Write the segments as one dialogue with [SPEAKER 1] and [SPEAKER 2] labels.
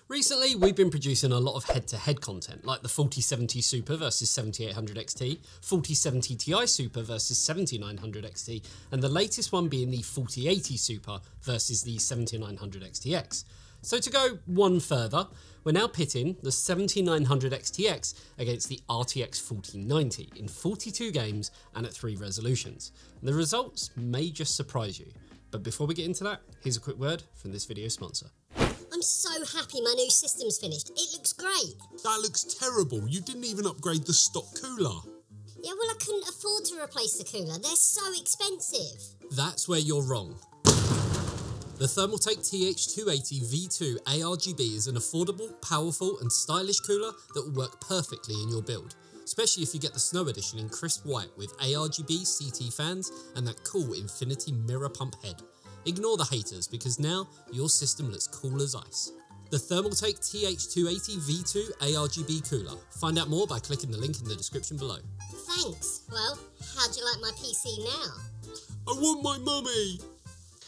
[SPEAKER 1] Recently, we've been producing a lot of head-to-head content, like the 4070 Super versus 7800 XT, 4070 Ti Super versus 7900 XT, and the latest one being the 4080 Super versus the 7900 XTX. So to go one further, we're now pitting the 7900 XTX against the RTX 4090 in 42 games and at 3 resolutions. And the results may just surprise you. But before we get into that, here's a quick word from this video's sponsor.
[SPEAKER 2] I'm so happy my new system's finished. It looks great.
[SPEAKER 3] That looks terrible. You didn't even upgrade the stock cooler.
[SPEAKER 2] Yeah, well, I couldn't afford to replace the cooler. They're so expensive.
[SPEAKER 1] That's where you're wrong. The Thermaltake TH280 V2 ARGB is an affordable, powerful and stylish cooler that will work perfectly in your build, especially if you get the Snow Edition in crisp white with ARGB CT fans and that cool Infinity mirror pump head. Ignore the haters because now your system looks cool as ice. The Thermaltake TH280 V2 ARGB cooler. Find out more by clicking the link in the description below.
[SPEAKER 2] Thanks. Well, how'd you like my PC now?
[SPEAKER 3] I want my mummy.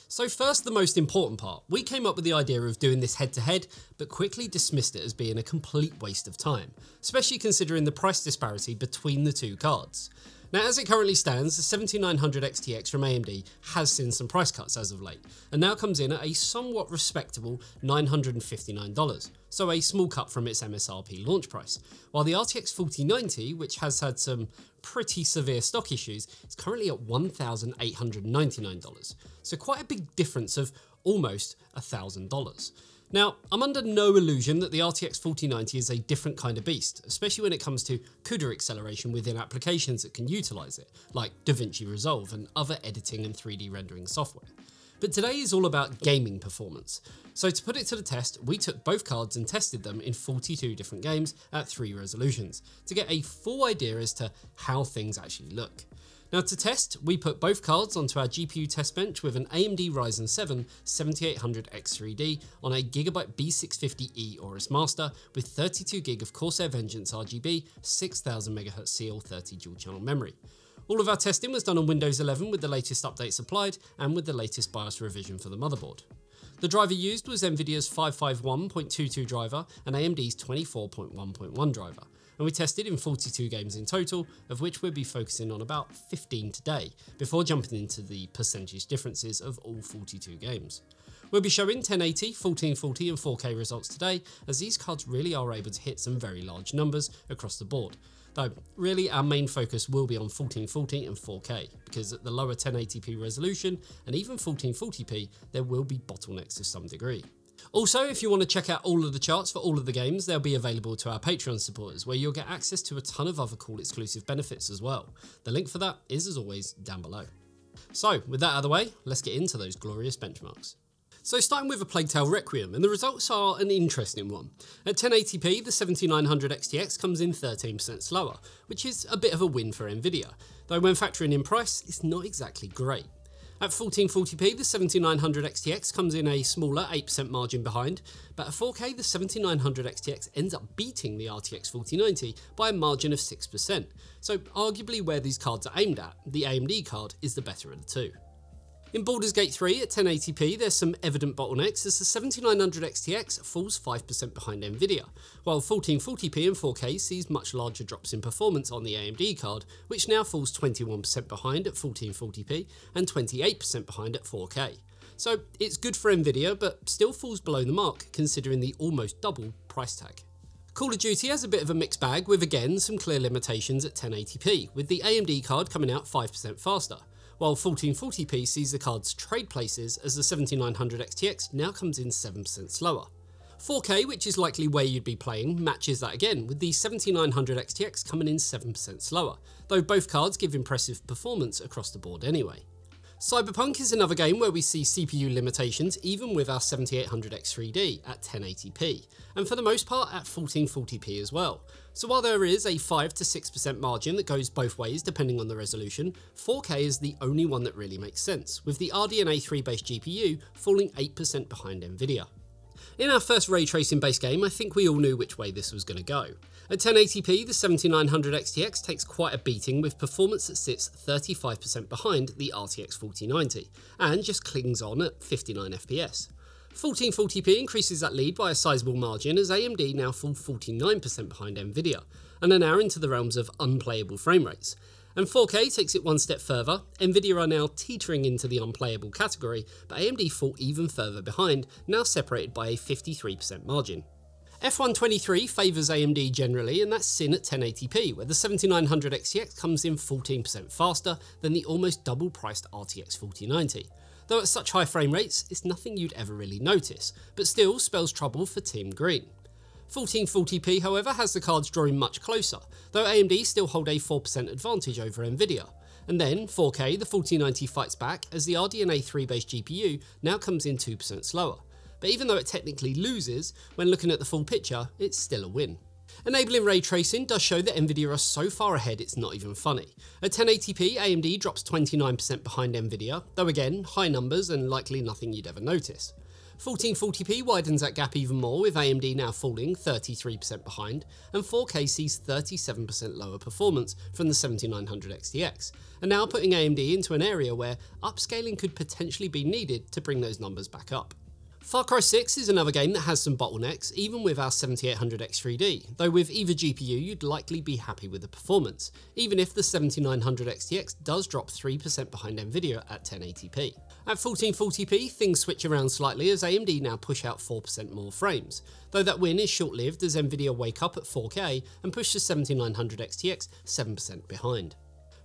[SPEAKER 1] So first, the most important part. We came up with the idea of doing this head-to-head, but quickly dismissed it as being a complete waste of time, especially considering the price disparity between the two cards. Now, as it currently stands, the 7900 XTX from AMD has seen some price cuts as of late, and now comes in at a somewhat respectable $959, so a small cut from its MSRP launch price, while the RTX 4090, which has had some pretty severe stock issues, is currently at $1,899, so quite a big difference of almost $1,000. Now, I'm under no illusion that the RTX 4090 is a different kind of beast, especially when it comes to CUDA acceleration within applications that can utilise it, like DaVinci Resolve and other editing and 3D rendering software. But today is all about gaming performance. So to put it to the test, we took both cards and tested them in 42 different games at 3 resolutions to get a full idea as to how things actually look. Now to test, we put both cards onto our GPU test bench with an AMD Ryzen 7 7800X3D on a Gigabyte B650E Aorus Master with 32GB of Corsair Vengeance RGB, 6000MHz CL30 dual channel memory. All of our testing was done on Windows 11 with the latest updates applied and with the latest BIOS revision for the motherboard. The driver used was Nvidia's 551.22 driver and AMD's 24.1.1 driver. And we tested in 42 games in total, of which we'll be focusing on about 15 today, before jumping into the percentage differences of all 42 games. We'll be showing 1080, 1440 and 4K results today, as these cards really are able to hit some very large numbers across the board. Though really our main focus will be on 1440 and 4K, because at the lower 1080p resolution and even 1440p, there will be bottlenecks to some degree. Also, if you want to check out all of the charts for all of the games, they'll be available to our Patreon supporters, where you'll get access to a ton of other cool exclusive benefits as well. The link for that is, as always, down below. So, with that out of the way, let's get into those glorious benchmarks. So starting with A Plague Tale Requiem, and the results are an interesting one. At 1080p, the 7900 XTX comes in 13% slower, which is a bit of a win for Nvidia, though when factoring in price, it's not exactly great. At 1440p, the 7900 XTX comes in a smaller 8% margin behind, but at 4K, the 7900 XTX ends up beating the RTX 4090 by a margin of 6%. So arguably where these cards are aimed at, the AMD card is the better of the two. In Baldur's Gate 3 at 1080p, there's some evident bottlenecks as the 7900 XTX falls 5% behind Nvidia, while 1440p and 4K sees much larger drops in performance on the AMD card, which now falls 21% behind at 1440p and 28% behind at 4K. So it's good for Nvidia, but still falls below the mark considering the almost double price tag. Call of Duty has a bit of a mixed bag with again some clear limitations at 1080p, with the AMD card coming out 5% faster, while 1440p sees the card's trade places as the 7900 XTX now comes in 7% slower. 4K, which is likely where you'd be playing, matches that again, with the 7900 XTX coming in 7% slower, though both cards give impressive performance across the board anyway. Cyberpunk is another game where we see CPU limitations even with our 7800X3D at 1080p, and for the most part at 1440p as well. So while there is a 5 to 6% margin that goes both ways depending on the resolution, 4K is the only one that really makes sense, with the RDNA 3 based GPU falling 8% behind Nvidia. In our first ray tracing based game, I think we all knew which way this was going to go. At 1080p, the 7900 XTX takes quite a beating with performance that sits 35% behind the RTX 4090, and just clings on at 59 FPS. 1440p increases that lead by a sizable margin as AMD now fall 49% behind Nvidia, and are now into the realms of unplayable frame rates. And 4K takes it one step further. Nvidia are now teetering into the unplayable category, but AMD fall even further behind, now separated by a 53% margin. F123 favours AMD generally, and that's seen at 1080p, where the 7900 XTX comes in 14% faster than the almost double priced RTX 4090. Though at such high frame rates, it's nothing you'd ever really notice, but still spells trouble for Team Green. 1440p, however, has the cards drawing much closer, though AMD still hold a 4% advantage over Nvidia. And then 4K, the 4090 fights back as the RDNA 3 based GPU now comes in 2% slower. But even though it technically loses, when looking at the full picture, it's still a win. Enabling ray tracing does show that Nvidia are so far ahead it's not even funny. At 1080p, AMD drops 29% behind Nvidia, though again, high numbers and likely nothing you'd ever notice. 1440p widens that gap even more, with AMD now falling 33% behind, and 4K sees 37% lower performance from the 7900 XTX, and now putting AMD into an area where upscaling could potentially be needed to bring those numbers back up. Far Cry 6 is another game that has some bottlenecks, even with our 7800X3D, though with either GPU you'd likely be happy with the performance, even if the 7900 XTX does drop 3% behind Nvidia at 1080p. At 1440p, things switch around slightly as AMD now push out 4% more frames, though that win is short-lived as Nvidia wake up at 4K and push the 7900 XTX 7% behind.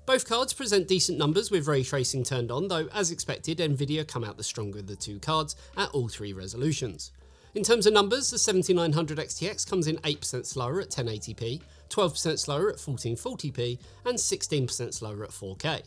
[SPEAKER 1] Both cards present decent numbers with ray tracing turned on, though as expected Nvidia come out the stronger of the two cards at all three resolutions. In terms of numbers, the 7900 XTX comes in 8% slower at 1080p, 12% slower at 1440p, and 16% slower at 4K.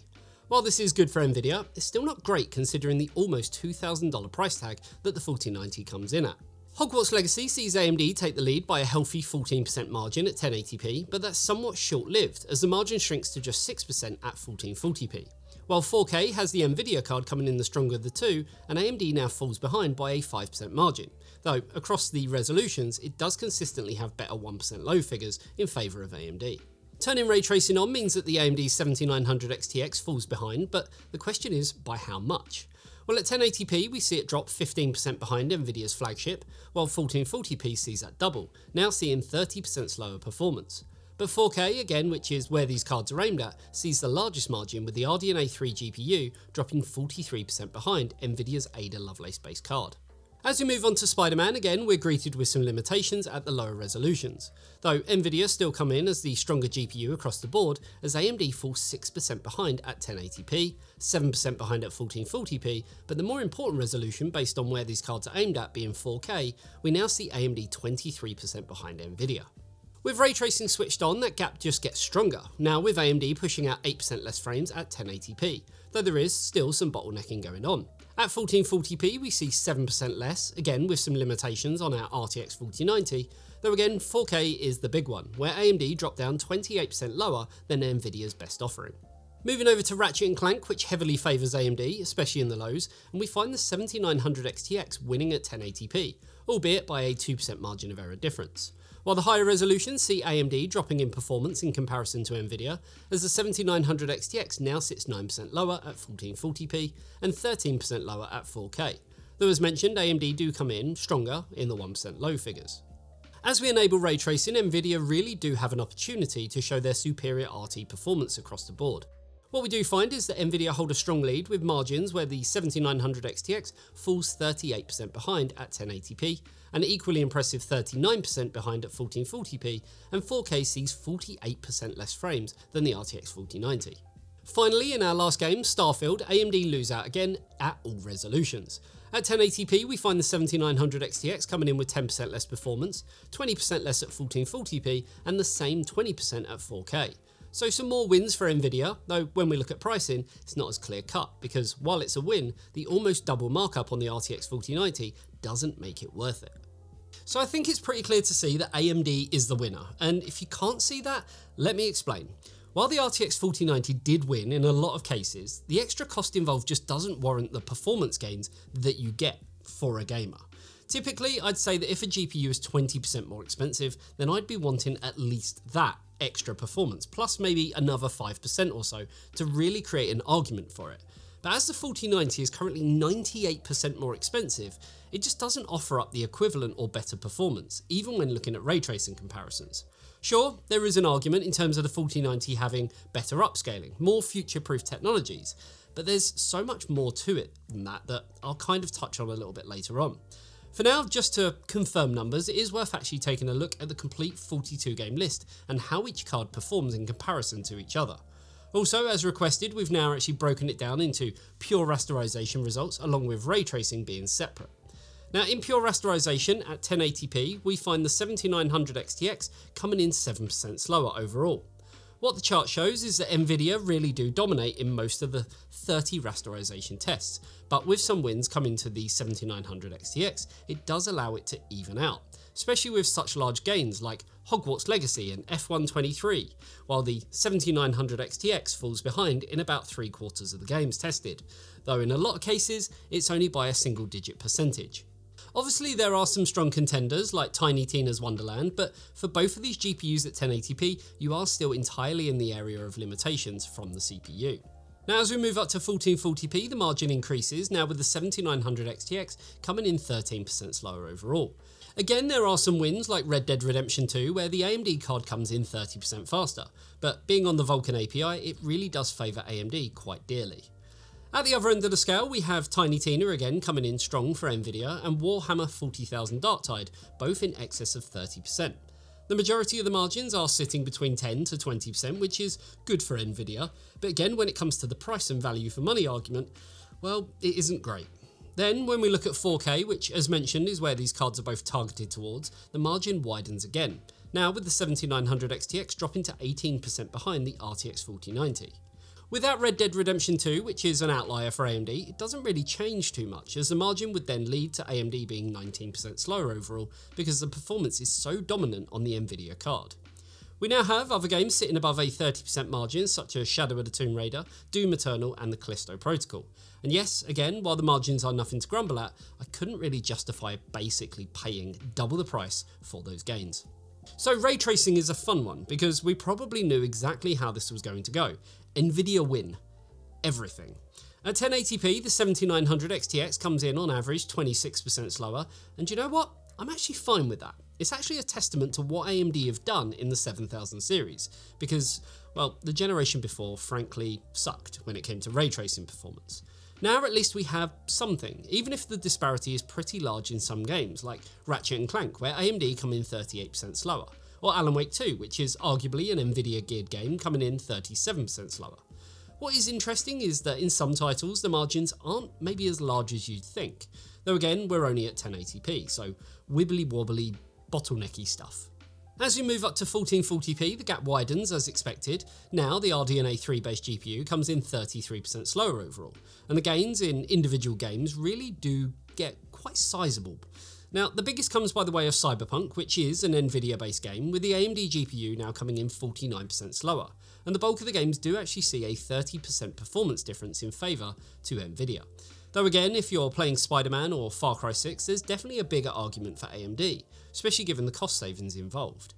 [SPEAKER 1] While this is good for Nvidia, it's still not great considering the almost $2,000 price tag that the 4090 comes in at. Hogwarts Legacy sees AMD take the lead by a healthy 14% margin at 1080p, but that's somewhat short-lived as the margin shrinks to just 6% at 1440p. While 4K has the Nvidia card coming in the stronger of the two, and AMD now falls behind by a 5% margin, though across the resolutions it does consistently have better 1% low figures in favour of AMD. Turning ray tracing on means that the AMD 7900 XTX falls behind, but the question is by how much? Well, at 1080p we see it drop 15% behind Nvidia's flagship, while 1440p sees that double, now seeing 30% slower performance. But 4K, again, which is where these cards are aimed at, sees the largest margin with the RDNA 3 GPU dropping 43% behind Nvidia's Ada Lovelace based card. As we move on to Spider-Man, again we're greeted with some limitations at the lower resolutions, though Nvidia still come in as the stronger GPU across the board as AMD falls 6% behind at 1080p, 7% behind at 1440p, but the more important resolution based on where these cards are aimed at being 4K, we now see AMD 23% behind Nvidia. With ray tracing switched on, that gap just gets stronger, now with AMD pushing out 8% less frames at 1080p, though there is still some bottlenecking going on. At 1440p we see 7% less, again with some limitations on our RTX 4090, though again 4K is the big one, where AMD dropped down 28% lower than Nvidia's best offering. Moving over to Ratchet & Clank, which heavily favours AMD, especially in the lows, and we find the 7900 XTX winning at 1080p, albeit by a 2% margin of error difference. While the higher resolutions see AMD dropping in performance in comparison to Nvidia, as the 7900 XTX now sits 9% lower at 1440p and 13% lower at 4K, though as mentioned AMD do come in stronger in the 1% low figures. As we enable ray tracing, Nvidia really do have an opportunity to show their superior RT performance across the board. What we do find is that Nvidia hold a strong lead with margins where the 7900 XTX falls 38% behind at 1080p, an equally impressive 39% behind at 1440p, and 4K sees 48% less frames than the RTX 4090. Finally, in our last game, Starfield, AMD lose out again at all resolutions. At 1080p we find the 7900 XTX coming in with 10% less performance, 20% less at 1440p, and the same 20% at 4K. So some more wins for Nvidia, though when we look at pricing, it's not as clear cut, because while it's a win, the almost double markup on the RTX 4090 doesn't make it worth it. So I think it's pretty clear to see that AMD is the winner, and if you can't see that, let me explain. While the RTX 4090 did win in a lot of cases, the extra cost involved just doesn't warrant the performance gains that you get for a gamer. Typically, I'd say that if a GPU is 20% more expensive, then I'd be wanting at least that extra performance, plus maybe another 5% or so to really create an argument for it. But as the 4090 is currently 98% more expensive, it just doesn't offer up the equivalent or better performance, even when looking at ray tracing comparisons. Sure, there is an argument in terms of the 4090 having better upscaling, more future-proof technologies, but there's so much more to it than that I'll kind of touch on a little bit later on. For now, just to confirm numbers, it is worth actually taking a look at the complete 42 game list and how each card performs in comparison to each other. Also, as requested, we've now actually broken it down into pure rasterization results along with ray tracing being separate. Now in pure rasterization at 1080p, we find the 7900 XTX coming in 7% slower overall. What the chart shows is that Nvidia really do dominate in most of the 30 rasterization tests, but with some wins coming to the 7900 XTX, it does allow it to even out, especially with such large gains like Hogwarts Legacy and F123, while the 7900 XTX falls behind in about 3/4 of the games tested, though in a lot of cases it's only by a single digit percentage. Obviously there are some strong contenders like Tiny Tina's Wonderland, but for both of these GPUs at 1080p, you are still entirely in the area of limitations from the CPU. Now as we move up to 1440p, the margin increases, now with the 7900 XTX coming in 13% slower overall. Again, there are some wins like Red Dead Redemption 2 where the AMD card comes in 30% faster, but being on the Vulkan API, it really does favour AMD quite dearly. At the other end of the scale, we have Tiny Tina again coming in strong for Nvidia, and Warhammer 40,000 Darktide, both in excess of 30%. The majority of the margins are sitting between 10 to 20%, which is good for Nvidia, but again, when it comes to the price and value for money argument, well, it isn't great. Then, when we look at 4K, which as mentioned is where these cards are both targeted towards, the margin widens again, now with the 7900 XTX dropping to 18% behind the RTX 4090. Without Red Dead Redemption 2, which is an outlier for AMD, it doesn't really change too much, as the margin would then lead to AMD being 19% slower overall because the performance is so dominant on the Nvidia card. We now have other games sitting above a 30% margin, such as Shadow of the Tomb Raider, Doom Eternal and the Callisto Protocol. And yes, again, while the margins are nothing to grumble at, I couldn't really justify basically paying double the price for those gains. So ray tracing is a fun one, because we probably knew exactly how this was going to go. Nvidia win. Everything. At 1080p, the 7900 XTX comes in on average 26% slower, and you know what? I'm actually fine with that. It's actually a testament to what AMD have done in the 7000 series, because, well, the generation before frankly sucked when it came to ray tracing performance. Now at least we have something, even if the disparity is pretty large in some games, like Ratchet & Clank, where AMD come in 38% slower, or Alan Wake 2, which is arguably an Nvidia geared game, coming in 37% slower. What is interesting is that in some titles the margins aren't maybe as large as you'd think, though again we're only at 1080p, so wibbly wobbly bottlenecky stuff. As we move up to 1440p, the gap widens as expected. Now the RDNA 3 based GPU comes in 33% slower overall, and the gains in individual games really do get quite sizable. Now the biggest comes by the way of Cyberpunk, which is an Nvidia based game, with the AMD GPU now coming in 49% slower, and the bulk of the games do actually see a 30% performance difference in favour to Nvidia. Though again, if you're playing Spider-Man or Far Cry 6, there's definitely a bigger argument for AMD, especially given the cost savings involved.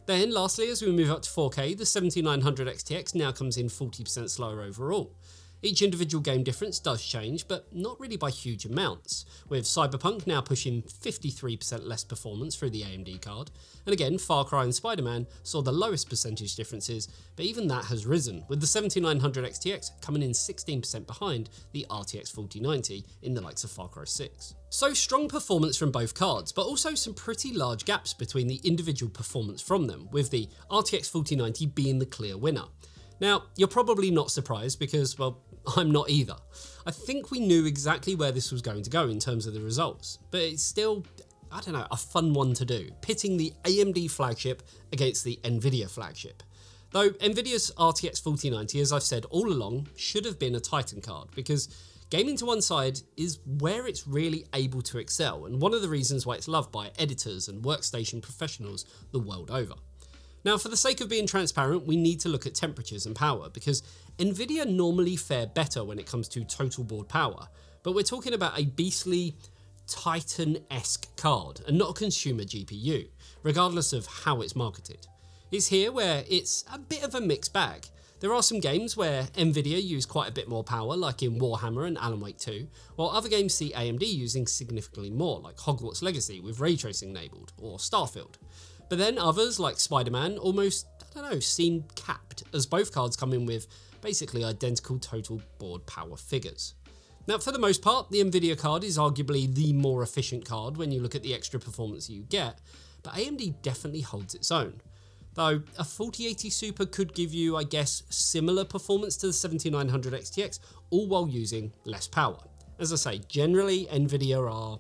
[SPEAKER 1] Then lastly, as we move up to 4K, the 7900 XTX now comes in 40% slower overall. Each individual game difference does change, but not really by huge amounts, with Cyberpunk now pushing 53% less performance through the AMD card, and again Far Cry and Spider-Man saw the lowest percentage differences, but even that has risen, with the 7900 XTX coming in 16% behind the RTX 4090 in the likes of Far Cry 6. So strong performance from both cards, but also some pretty large gaps between the individual performance from them, with the RTX 4090 being the clear winner. Now, you're probably not surprised because, well, I'm not either. I think we knew exactly where this was going to go in terms of the results, but it's still, I don't know, a fun one to do, pitting the AMD flagship against the Nvidia flagship. Though Nvidia's RTX 4090, as I've said all along, should have been a Titan card, because gaming to one side is where it's really able to excel, and one of the reasons why it's loved by editors and workstation professionals the world over. Now, for the sake of being transparent, we need to look at temperatures and power, because Nvidia normally fare better when it comes to total board power, but we're talking about a beastly Titan-esque card and not a consumer GPU, regardless of how it's marketed. It's here where it's a bit of a mixed bag. There are some games where Nvidia use quite a bit more power, like in Warhammer and Alan Wake 2, while other games see AMD using significantly more, like Hogwarts Legacy with ray tracing enabled, or Starfield. But then others, like Spider-Man, almost, seem capped, as both cards come in with basically identical total board power figures. Now, for the most part, the Nvidia card is arguably the more efficient card when you look at the extra performance you get, but AMD definitely holds its own. Though a 4080 Super could give you, I guess, similar performance to the 7900 XTX, all while using less power. As I say, generally Nvidia are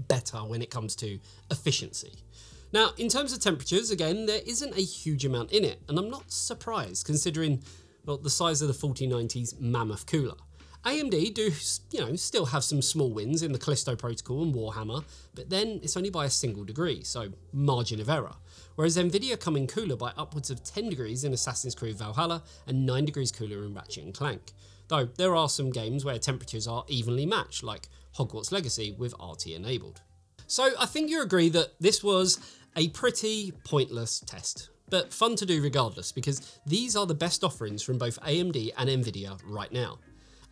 [SPEAKER 1] better when it comes to efficiency. Now, in terms of temperatures, again, there isn't a huge amount in it, and I'm not surprised considering, well, the size of the 4090's mammoth cooler. AMD do, still have some small wins in the Callisto Protocol and Warhammer, but then it's only by a single degree, so margin of error. Whereas Nvidia come in cooler by upwards of 10 degrees in Assassin's Creed Valhalla and 9 degrees cooler in Ratchet & Clank. Though there are some games where temperatures are evenly matched, like Hogwarts Legacy with RT enabled. So I think you agree that this was a pretty pointless test, but fun to do regardless, because these are the best offerings from both AMD and Nvidia right now.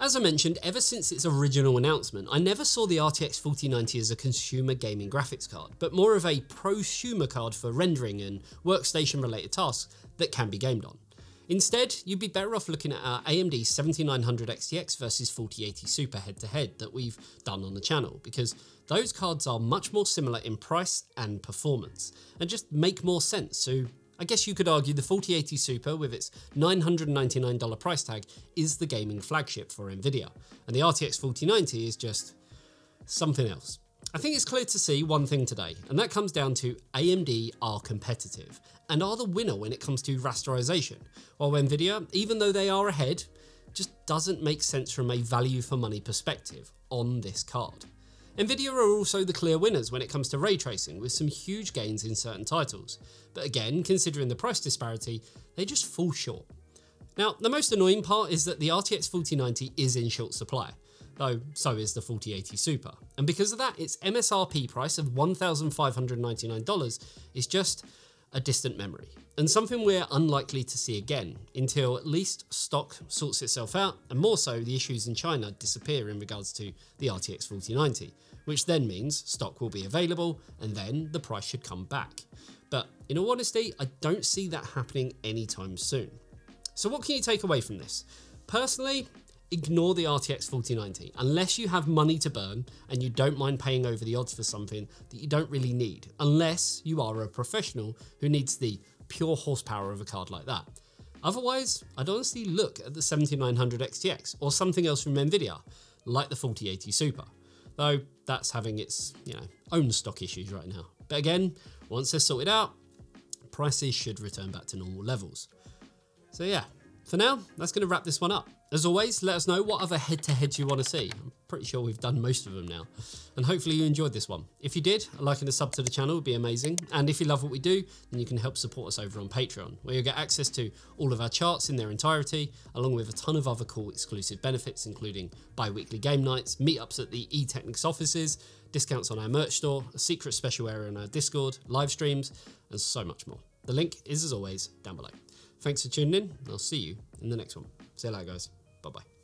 [SPEAKER 1] As I mentioned, ever since its original announcement, I never saw the RTX 4090 as a consumer gaming graphics card, but more of a prosumer card for rendering and workstation related tasks that can be gamed on. Instead, you'd be better off looking at our AMD 7900 XTX versus 4080 Super head to head that we've done on the channel, because those cards are much more similar in price and performance, and just make more sense. So I guess you could argue the 4080 Super with its $999 price tag is the gaming flagship for Nvidia, and the RTX 4090 is just something else. I think it's clear to see one thing today, and that comes down to AMD are competitive and are the winner when it comes to rasterization, while Nvidia, even though they are ahead, just doesn't make sense from a value for money perspective on this card. Nvidia are also the clear winners when it comes to ray tracing, with some huge gains in certain titles, but again, considering the price disparity, they just fall short. Now, the most annoying part is that the RTX 4090 is in short supply, though so is the 4080 Super, and because of that, its MSRP price of $1,599 is just a distant memory, and something we're unlikely to see again until at least stock sorts itself out, and more so the issues in China disappear in regards to the RTX 4090, which then means stock will be available and then the price should come back. But in all honesty, I don't see that happening anytime soon. So what can you take away from this? Personally, ignore the RTX 4090 unless you have money to burn and you don't mind paying over the odds for something that you don't really need, unless you are a professional who needs the pure horsepower of a card like that. Otherwise, I'd honestly look at the 7900 XTX or something else from Nvidia, like the 4080 Super, though that's having its own stock issues right now. But again, once they're sorted out, prices should return back to normal levels. So yeah, for now, that's going to wrap this one up. As always, let us know what other head-to-heads you want to see. I'm pretty sure we've done most of them now. And hopefully you enjoyed this one. If you did, a like and a sub to the channel would be amazing. And if you love what we do, then you can help support us over on Patreon, where you'll get access to all of our charts in their entirety, along with a ton of other cool exclusive benefits, including bi-weekly game nights, meetups at the eTechnics offices, discounts on our merch store, a secret special area on our Discord, live streams, and so much more. The link is, as always, down below. Thanks for tuning in, and I'll see you in the next one. See you later, guys. Bye-bye.